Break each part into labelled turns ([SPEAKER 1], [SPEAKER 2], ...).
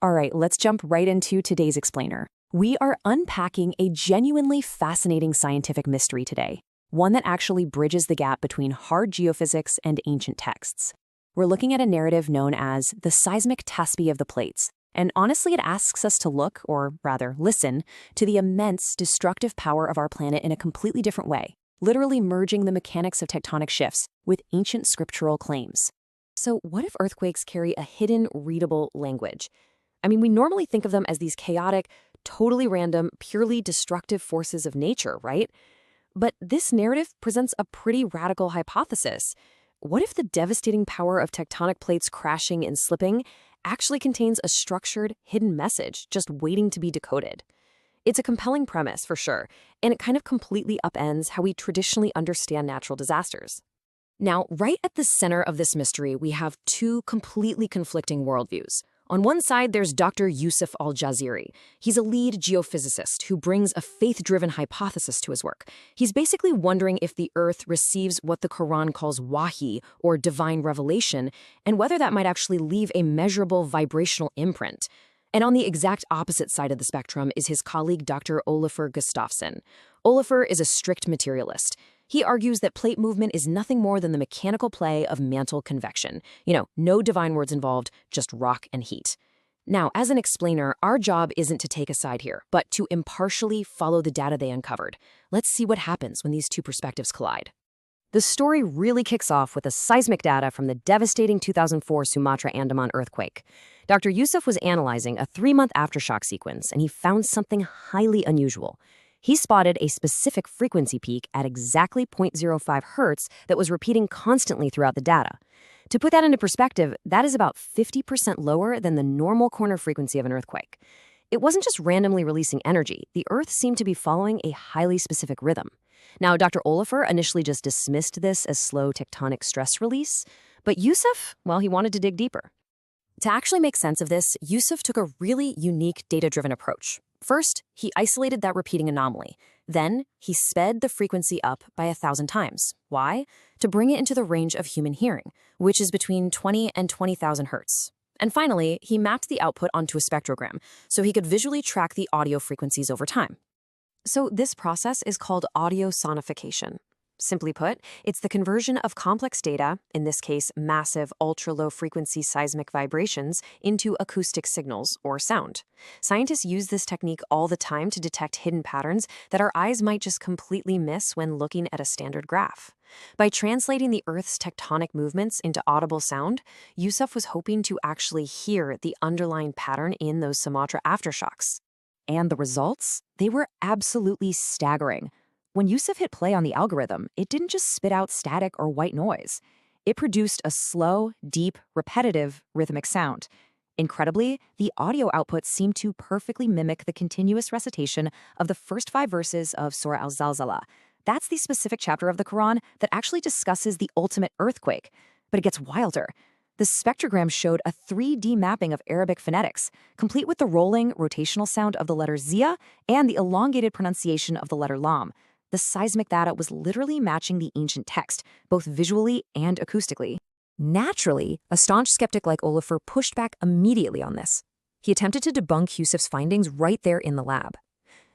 [SPEAKER 1] All right, let's jump right into today's explainer. We are unpacking a genuinely fascinating scientific mystery today, one that actually bridges the gap between hard geophysics and ancient texts. We're looking at a narrative known as the Seismic Tasbih of the plates, and honestly it asks us to look, or rather listen, to the immense destructive power of our planet in a completely different way, literally merging the mechanics of tectonic shifts with ancient scriptural claims. So what if earthquakes carry a hidden, readable language? I mean, we normally think of them as these chaotic, totally random, purely destructive forces of nature, right? But this narrative presents a pretty radical hypothesis. What if the devastating power of tectonic plates crashing and slipping actually contains a structured, hidden message just waiting to be decoded? It's a compelling premise, for sure, and it kind of completely upends how we traditionally understand natural disasters. Now, right at the center of this mystery, we have two completely conflicting worldviews. On one side, there's Dr. Yusuf al-Jaziri. He's a lead geophysicist who brings a faith-driven hypothesis to his work. He's basically wondering if the Earth receives what the Quran calls wahi, or divine revelation, and whether that might actually leave a measurable vibrational imprint. And on the exact opposite side of the spectrum is his colleague Dr. Olafur Gustafsson. Olafur is a strict materialist. He argues that plate movement is nothing more than the mechanical play of mantle convection. No divine words involved, just rock and heat. Now, as an explainer, our job isn't to take a side here, but to impartially follow the data they uncovered. Let's see what happens when these two perspectives collide. The story really kicks off with the seismic data from the devastating 2004 Sumatra Andaman earthquake. Dr. Yusuf was analyzing a 3-month aftershock sequence, and he found something highly unusual. He spotted a specific frequency peak at exactly 0.05 hertz that was repeating constantly throughout the data. To put that into perspective, that is about 50% lower than the normal corner frequency of an earthquake. It wasn't just randomly releasing energy. The Earth seemed to be following a highly specific rhythm. Now, Dr. Olafur initially just dismissed this as slow tectonic stress release, but Yusuf, well, he wanted to dig deeper. To actually make sense of this, Yusuf took a really unique data-driven approach. First, he isolated that repeating anomaly. Then, he sped the frequency up by 1,000 times. Why? To bring it into the range of human hearing, which is between 20 and 20,000 hertz. And finally, he mapped the output onto a spectrogram, so he could visually track the audio frequencies over time. So this process is called audio sonification. Simply put, it's the conversion of complex data, in this case massive ultra-low frequency seismic vibrations, into acoustic signals, or sound. Scientists use this technique all the time to detect hidden patterns that our eyes might just completely miss when looking at a standard graph. By translating the Earth's tectonic movements into audible sound, Yusuf was hoping to actually hear the underlying pattern in those Sumatra aftershocks. And the results? They were absolutely staggering. When Yusuf hit play on the algorithm, it didn't just spit out static or white noise. It produced a slow, deep, repetitive, rhythmic sound. Incredibly, the audio output seemed to perfectly mimic the continuous recitation of the first 5 verses of Surah Al-Zalzala. That's the specific chapter of the Quran that actually discusses the ultimate earthquake. But it gets wilder. The spectrogram showed a 3D mapping of Arabic phonetics, complete with the rolling, rotational sound of the letter Zia and the elongated pronunciation of the letter Lam. The seismic data was literally matching the ancient text, both visually and acoustically. Naturally, a staunch skeptic like Olafur pushed back immediately on this. He attempted to debunk Yusuf's findings right there in the lab.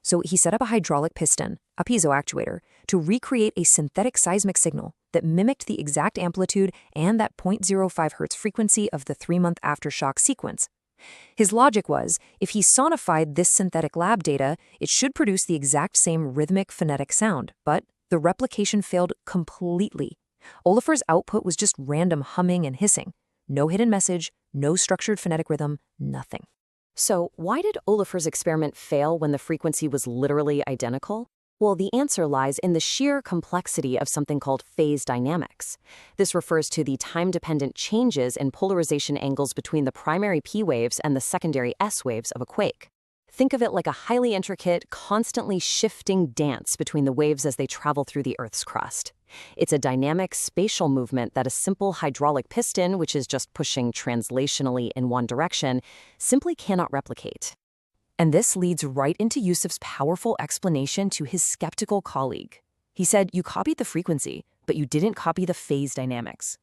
[SPEAKER 1] So he set up a hydraulic piston, a piezo actuator, to recreate a synthetic seismic signal that mimicked the exact amplitude and that 0.05 hertz frequency of the 3-month aftershock sequence. His logic was, if he sonified this synthetic lab data, it should produce the exact same rhythmic phonetic sound, but the replication failed completely. Olafur's output was just random humming and hissing. No hidden message, no structured phonetic rhythm, nothing. So why did Olafur's experiment fail when the frequency was literally identical? Well, the answer lies in the sheer complexity of something called phase dynamics. This refers to the time-dependent changes in polarization angles between the primary P waves and the secondary S waves of a quake. Think of it like a highly intricate, constantly shifting dance between the waves as they travel through the Earth's crust. It's a dynamic spatial movement that a simple hydraulic piston, which is just pushing translationally in one direction, simply cannot replicate. And this leads right into Yusuf's powerful explanation to his skeptical colleague. He said, "You copied the frequency, but you didn't copy the phase dynamics."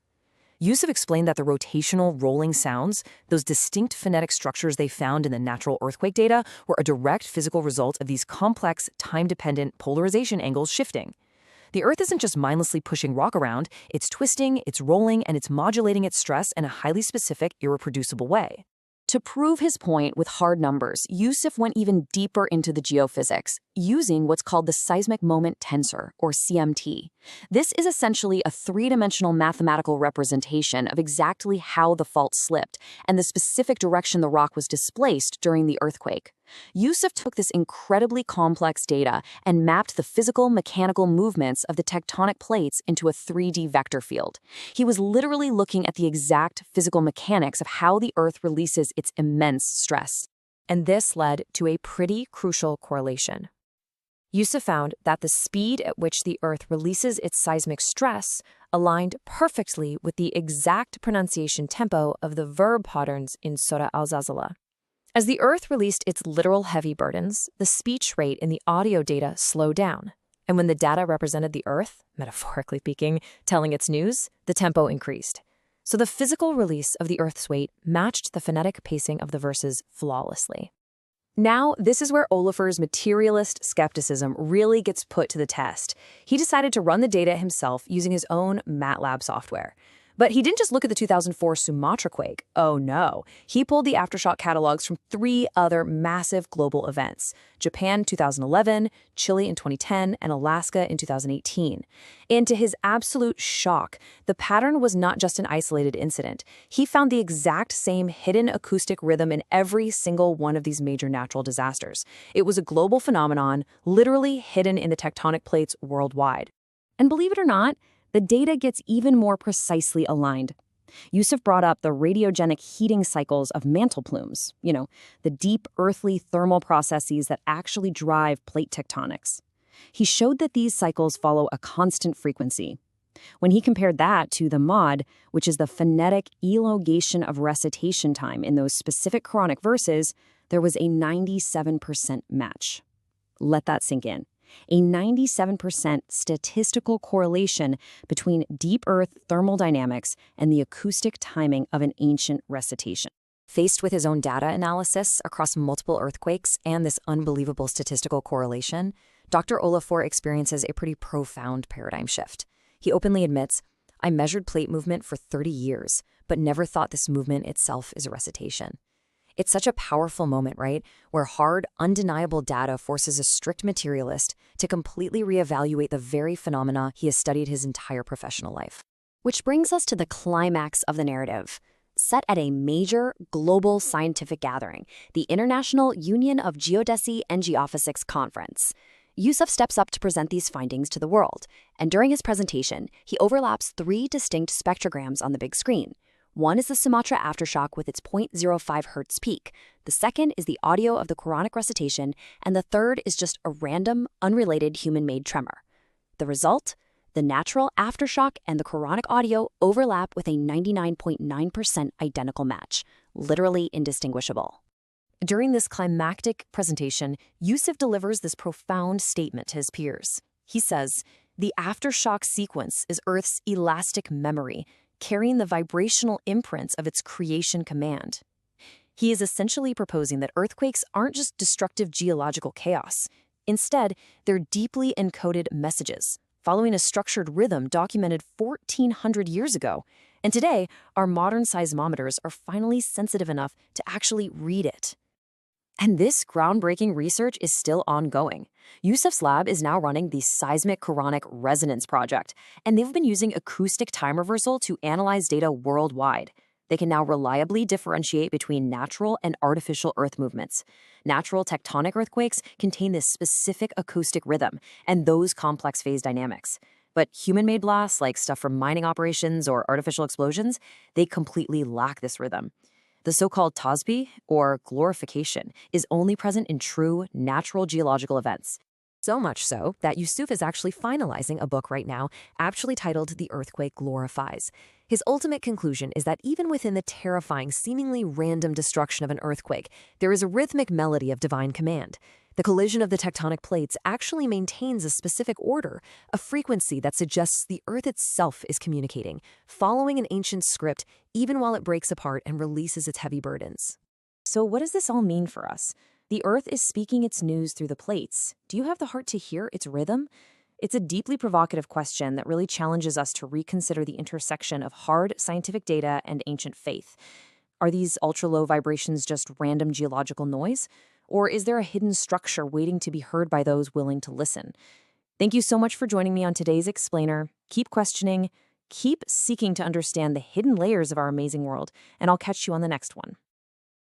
[SPEAKER 1] Yusuf explained that the rotational rolling sounds, those distinct phonetic structures they found in the natural earthquake data, were a direct physical result of these complex, time-dependent polarization angles shifting. The Earth isn't just mindlessly pushing rock around, it's twisting, it's rolling, and it's modulating its stress in a highly specific, irreproducible way. To prove his point with hard numbers, Yusuf went even deeper into the geophysics, using what's called the seismic moment tensor, or CMT. This is essentially a three-dimensional mathematical representation of exactly how the fault slipped and the specific direction the rock was displaced during the earthquake. Yusuf took this incredibly complex data and mapped the physical, mechanical movements of the tectonic plates into a 3D vector field. He was literally looking at the exact physical mechanics of how the Earth releases its immense stress. And this led to a pretty crucial correlation. Yusuf found that the speed at which the Earth releases its seismic stress aligned perfectly with the exact pronunciation tempo of the verb patterns in Surah Al-Zalzala. As the Earth released its literal heavy burdens, the speech rate in the audio data slowed down. And when the data represented the Earth, metaphorically speaking, telling its news, the tempo increased. So the physical release of the Earth's weight matched the phonetic pacing of the verses flawlessly. Now, this is where Olafur's materialist skepticism really gets put to the test. He decided to run the data himself using his own MATLAB software. But he didn't just look at the 2004 Sumatra quake. Oh no. He pulled the aftershock catalogs from 3 other massive global events: Japan 2011, Chile in 2010, and Alaska in 2018. And to his absolute shock, the pattern was not just an isolated incident. He found the exact same hidden acoustic rhythm in every single one of these major natural disasters. It was a global phenomenon, literally hidden in the tectonic plates worldwide. And believe it or not, the data gets even more precisely aligned. Yusuf brought up the radiogenic heating cycles of mantle plumes, the deep earthly thermal processes that actually drive plate tectonics. He showed that these cycles follow a constant frequency. When he compared that to the mod, which is the phonetic elongation of recitation time in those specific Quranic verses, there was a 97% match. Let that sink in. A 97% statistical correlation between deep earth thermal dynamics and the acoustic timing of an ancient recitation. Faced with his own data analysis across multiple earthquakes and this unbelievable statistical correlation, Dr. Olafur experiences a pretty profound paradigm shift. He openly admits, "I measured plate movement for 30 years, but never thought this movement itself is a recitation." It's such a powerful moment, right? Where hard, undeniable data forces a strict materialist to completely reevaluate the very phenomena he has studied his entire professional life. Which brings us to the climax of the narrative. Set at a major global scientific gathering, the International Union of Geodesy and Geophysics Conference. Yusuf steps up to present these findings to the world, and during his presentation, he overlaps 3 distinct spectrograms on the big screen. One is the Sumatra aftershock with its 0.05 Hz peak. The second is the audio of the Quranic recitation, and the third is just a random, unrelated human-made tremor. The result? The natural aftershock and the Quranic audio overlap with a 99.9% identical match, literally indistinguishable. During this climactic presentation, Yusuf delivers this profound statement to his peers. He says, "The aftershock sequence is Earth's elastic memory, carrying the vibrational imprints of its creation command." He is essentially proposing that earthquakes aren't just destructive geological chaos. Instead, they're deeply encoded messages, following a structured rhythm documented 1,400 years ago. And today, our modern seismometers are finally sensitive enough to actually read it. And this groundbreaking research is still ongoing. Yusuf's lab is now running the Seismic Quranic Resonance Project, and they've been using acoustic time reversal to analyze data worldwide. They can now reliably differentiate between natural and artificial earth movements. Natural tectonic earthquakes contain this specific acoustic rhythm and those complex phase dynamics. But human-made blasts, like stuff from mining operations or artificial explosions, they completely lack this rhythm. The so-called Tasbih, or glorification, is only present in true, natural geological events. So much so that Yusuf is actually finalizing a book right now, aptly titled The Earthquake Glorifies. His ultimate conclusion is that even within the terrifying, seemingly random destruction of an earthquake, there is a rhythmic melody of divine command. The collision of the tectonic plates actually maintains a specific order, a frequency that suggests the Earth itself is communicating, following an ancient script even while it breaks apart and releases its heavy burdens. So what does this all mean for us? The Earth is speaking its news through the plates. Do you have the heart to hear its rhythm? It's a deeply provocative question that really challenges us to reconsider the intersection of hard scientific data and ancient faith. Are these ultra-low vibrations just random geological noise? Or is there a hidden structure waiting to be heard by those willing to listen? Thank you so much for joining me on today's Explainer. Keep questioning, keep seeking to understand the hidden layers of our amazing world, and I'll catch you on the next one.